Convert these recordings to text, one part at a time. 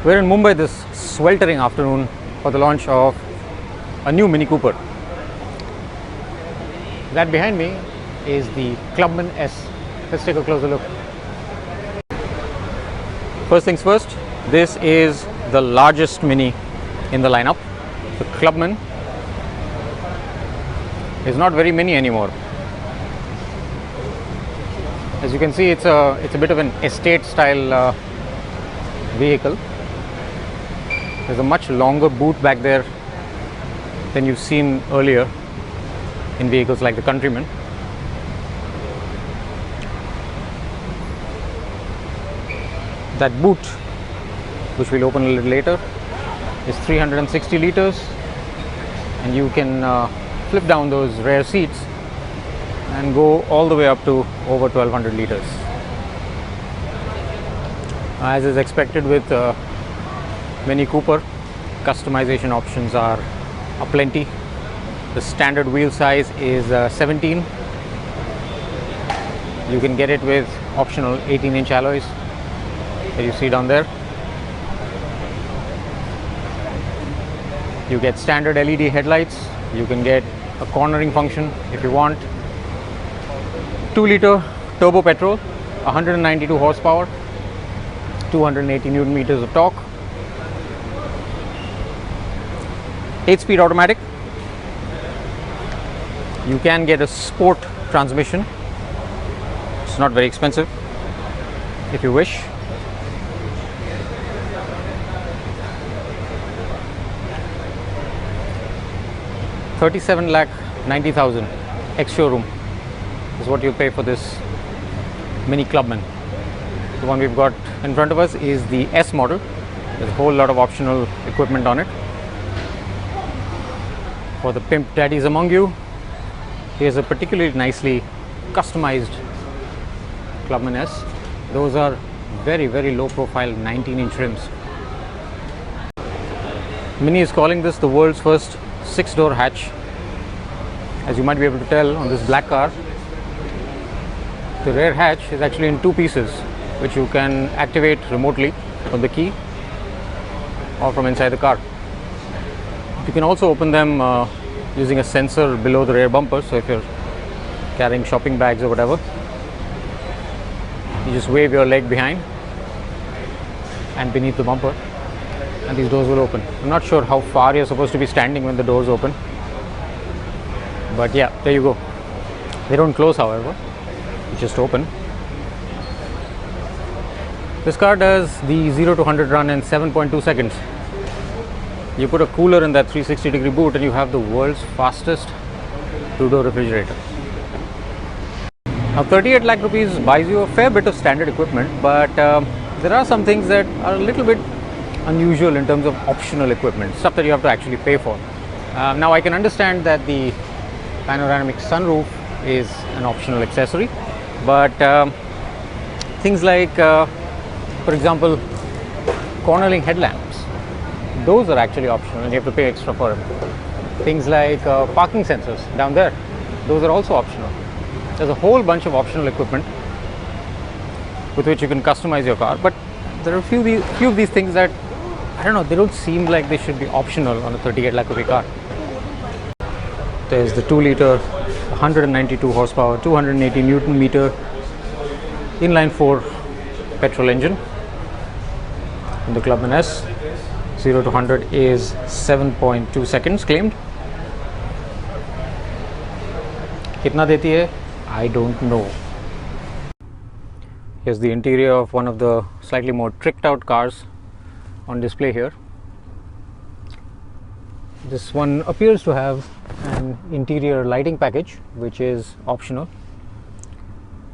We're in Mumbai this sweltering afternoon for the launch of a new Mini Cooper. That behind me is the Clubman S. Let's take a closer look. First things first, this is the largest Mini in the lineup. The Clubman is not very mini anymore. As you can see, it's a bit of an estate style vehicle. There's a much longer boot back there than you've seen earlier in vehicles like the Countryman. That boot, which we'll open a little later, is 360 liters, and you can flip down those rear seats and go all the way up to over 1200 liters. As is expected with Mini Cooper, customization options are aplenty. The standard wheel size is 17. You can get it with optional 18-inch alloys that you see down there. You get standard LED headlights. You can get a cornering function if you want. 2-liter turbo petrol, 192 horsepower, 280 Newton meters of torque. 8-speed automatic. You can get a sport transmission. It's not very expensive if you wish. $37,90,000 ex-showroom is what you pay for this Mini Clubman. The one we've got in front of us is the S model. There's a whole lot of optional equipment on it. For the pimp daddies among you, here's a particularly nicely customized Clubman S. Those are very, very low profile 19-inch rims. Mini is calling this the world's first 6-door hatch. As you might be able to tell on this black car, the rear hatch is actually in 2 pieces, which you can activate remotely with the key or from inside the car. You can also open them using a sensor below the rear bumper. So if you're carrying shopping bags or whatever, you just wave your leg behind and beneath the bumper, and these doors will open. I'm not sure how far you're supposed to be standing when the doors open, but yeah, there you go. They don't close, however, they just open. This car does the 0 to 100 run in 7.2 seconds. You put a cooler in that 360-degree boot and you have the world's fastest 2-door refrigerator. Now 38 lakh rupees buys you a fair bit of standard equipment, but there are some things that are a little bit unusual in terms of optional equipment, stuff that you have to actually pay for. Now I can understand that the panoramic sunroof is an optional accessory, but things like, for example, cornering headlamps, those are actually optional and you have to pay extra for them. Things like parking sensors down there, those are also optional. There's a whole bunch of optional equipment with which you can customize your car, but there are a few of these things that, I don't know, they don't seem like they should be optional on a 38 lakh rupee car. There's the 2-liter, 192 horsepower, 280 Newton meter inline 4 petrol engine in the Clubman S. 0 to 100 is 7.2 seconds claimed. Kitna deti hai? I don't know. Here's the interior of one of the slightly more tricked out cars on display here. This one appears to have an interior lighting package, which is optional.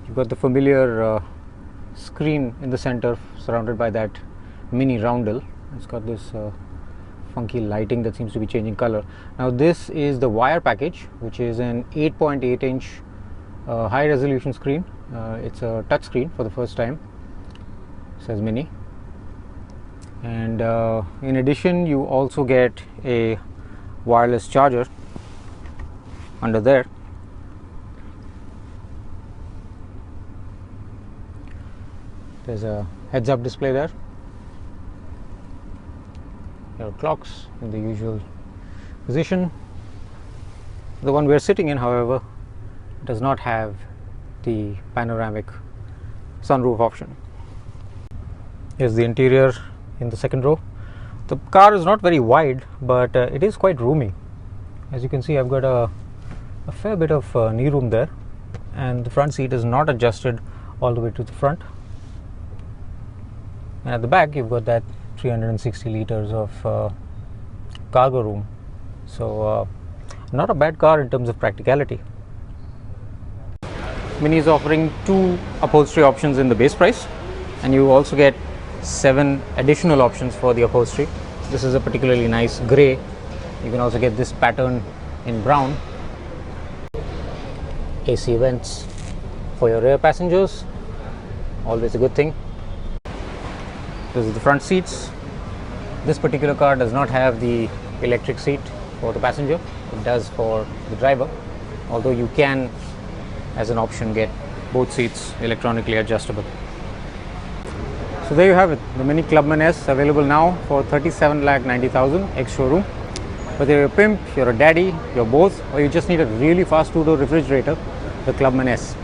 You've got the familiar screen in the center surrounded by that mini roundel. It's got this funky lighting that seems to be changing color. Now this is the wire package, which is an 8.8-inch high resolution screen. It's a touch screen for the first time. It says Mini. And in addition, you also get a wireless charger under there. There's a heads-up display there. your clocks in the usual position. The one we are sitting in, however, does not have the panoramic sunroof option. Here's the interior in the second row. The car is not very wide, but it is quite roomy. As you can see, I've got a fair bit of knee room there, and the front seat is not adjusted all the way to the front. And at the back, you've got that 360 liters of cargo room. So not a bad car in terms of practicality. Mini is offering 2 upholstery options in the base price, and you also get 7 additional options for the upholstery. This is a particularly nice grey. You can also get this pattern in brown. AC vents for your rear passengers, always a good thing. This is the front seats. This particular car does not have the electric seat for the passenger. It does for the driver, although you can, as an option, get both seats electronically adjustable. So there you have it, the Mini Clubman S, available now for 37,90,000 ex-showroom. Whether you're a pimp, you're a daddy, you're both, or you just need a really fast 2-door refrigerator, the Clubman S.